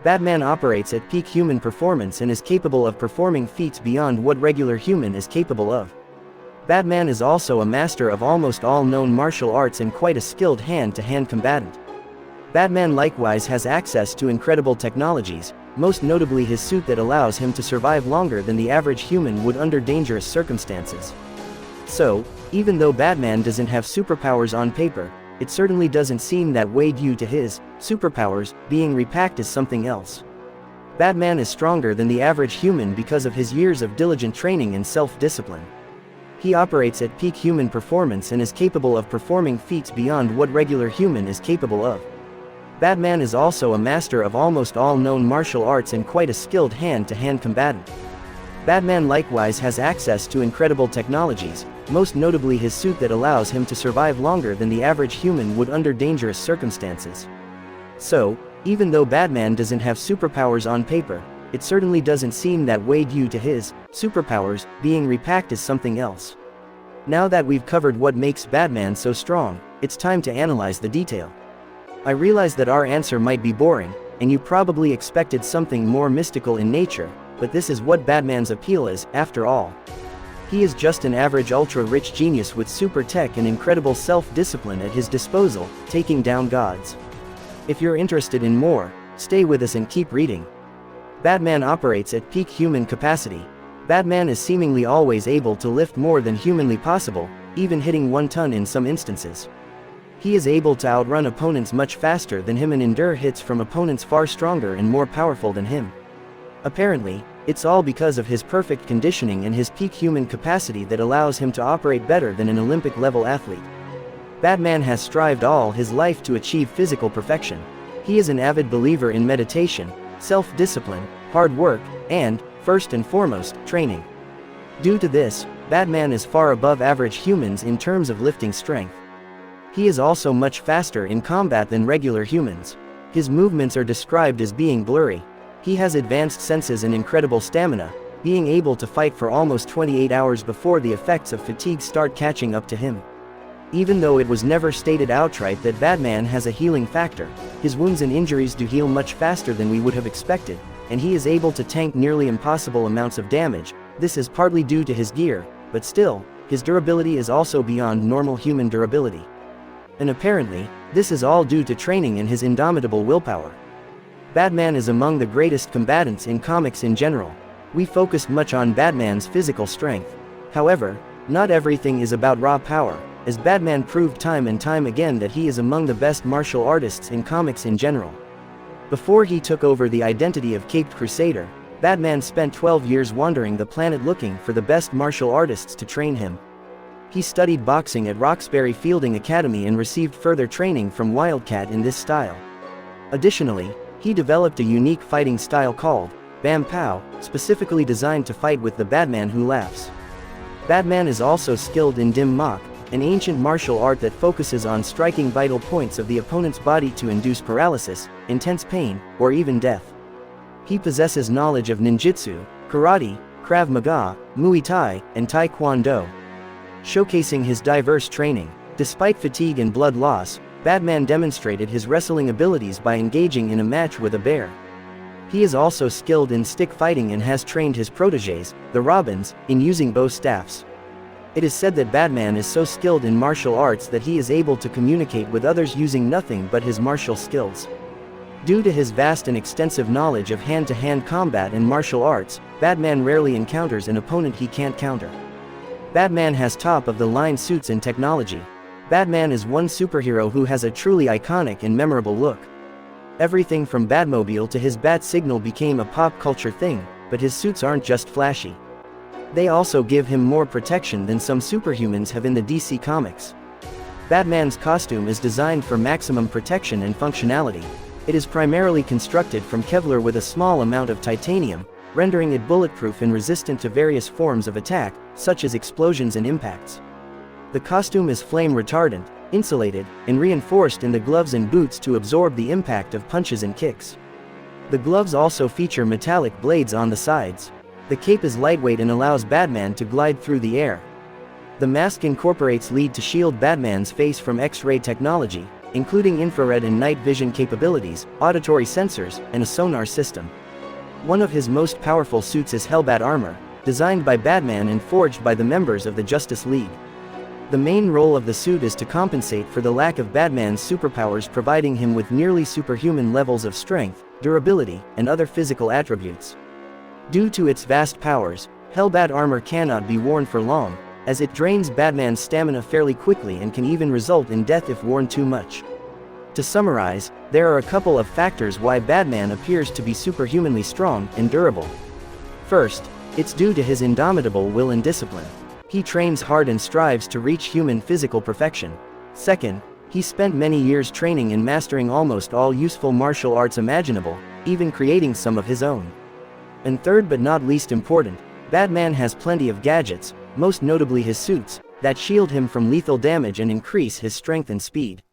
Batman operates at peak human performance and is capable of performing feats beyond what regular human is capable of. Batman is also a master of almost all known martial arts and quite a skilled hand-to-hand combatant. Batman likewise has access to incredible technologies, most notably his suit that allows him to survive longer than the average human would under dangerous circumstances. So, even though Batman doesn't have superpowers on paper, it certainly doesn't seem that way due to his superpowers being repacked as something else. Batman is stronger than the average human because of his years of diligent training and self-discipline. He operates at peak human performance and is capable of performing feats beyond what regular human is capable of. Batman is also a master of almost all known martial arts and quite a skilled hand-to-hand combatant. Batman likewise has access to incredible technologies, most notably his suit that allows him to survive longer than the average human would under dangerous circumstances. So, even though Batman doesn't have superpowers on paper, it certainly doesn't seem that way due to his superpowers being repacked as something else. Now that we've covered what makes Batman so strong, it's time to analyze the detail. I realize that our answer might be boring, and you probably expected something more mystical in nature, but this is what Batman's appeal is, after all. He is just an average ultra-rich genius with super tech and incredible self-discipline at his disposal, taking down gods. If you're interested in more, stay with us and keep reading. Batman operates at peak human capacity. Batman is seemingly always able to lift more than humanly possible, even hitting 1 ton in some instances. He is able to outrun opponents much faster than him and endure hits from opponents far stronger and more powerful than him. Apparently, it's all because of his perfect conditioning and his peak human capacity that allows him to operate better than an Olympic-level athlete. Batman has strived all his life to achieve physical perfection. He is an avid believer in meditation, self-discipline, hard work, and, first and foremost, training. Due to this, Batman is far above average humans in terms of lifting strength. He is also much faster in combat than regular humans. His movements are described as being blurry. He has advanced senses and incredible stamina, being able to fight for almost 28 hours before the effects of fatigue start catching up to him. Even though it was never stated outright that Batman has a healing factor, his wounds and injuries do heal much faster than we would have expected, and he is able to tank nearly impossible amounts of damage. This is partly due to his gear, but still, his durability is also beyond normal human durability. And apparently, this is all due to training and his indomitable willpower. Batman is among the greatest combatants in comics in general. We focused much on Batman's physical strength. However, not everything is about raw power, as Batman proved time and time again that he is among the best martial artists in comics in general. Before he took over the identity of Caped Crusader, Batman spent 12 years wandering the planet looking for the best martial artists to train him. He studied boxing at Roxbury Fielding Academy and received further training from Wildcat in this style. Additionally, he developed a unique fighting style called Bam Pow, specifically designed to fight with the Batman who laughs. Batman is also skilled in Dim Mak, an ancient martial art that focuses on striking vital points of the opponent's body to induce paralysis, intense pain, or even death. He possesses knowledge of ninjutsu, karate, Krav Maga, Muay Thai, and Taekwondo. Showcasing his diverse training, despite fatigue and blood loss, Batman demonstrated his wrestling abilities by engaging in a match with a bear. He is also skilled in stick fighting and has trained his protégés, the Robins, in using bow staffs. It is said that Batman is so skilled in martial arts that he is able to communicate with others using nothing but his martial skills. Due to his vast and extensive knowledge of hand-to-hand combat and martial arts, Batman rarely encounters an opponent he can't counter. Batman has top-of-the-line suits and technology. Batman is one superhero who has a truly iconic and memorable look. Everything from Batmobile to his bat signal became a pop culture thing, but his suits aren't just flashy. They also give him more protection than some superhumans have in the DC comics. Batman's costume is designed for maximum protection and functionality. It is primarily constructed from Kevlar with a small amount of titanium, rendering it bulletproof and resistant to various forms of attack, such as explosions and impacts. The costume is flame retardant, insulated, and reinforced in the gloves and boots to absorb the impact of punches and kicks. The gloves also feature metallic blades on the sides. The cape is lightweight and allows Batman to glide through the air. The mask incorporates lead to shield Batman's face from X-ray technology, including infrared and night vision capabilities, auditory sensors, and a sonar system. One of his most powerful suits is Hellbat armor, designed by Batman and forged by the members of the Justice League. The main role of the suit is to compensate for the lack of Batman's superpowers, providing him with nearly superhuman levels of strength, durability, and other physical attributes. Due to its vast powers, Hellbat armor cannot be worn for long, as it drains Batman's stamina fairly quickly and can even result in death if worn too much. To summarize, there are a couple of factors why Batman appears to be superhumanly strong and durable. First, it's due to his indomitable will and discipline. He trains hard and strives to reach human physical perfection. Second, he spent many years training and mastering almost all useful martial arts imaginable, even creating some of his own. And third but not least important, Batman has plenty of gadgets, most notably his suits, that shield him from lethal damage and increase his strength and speed.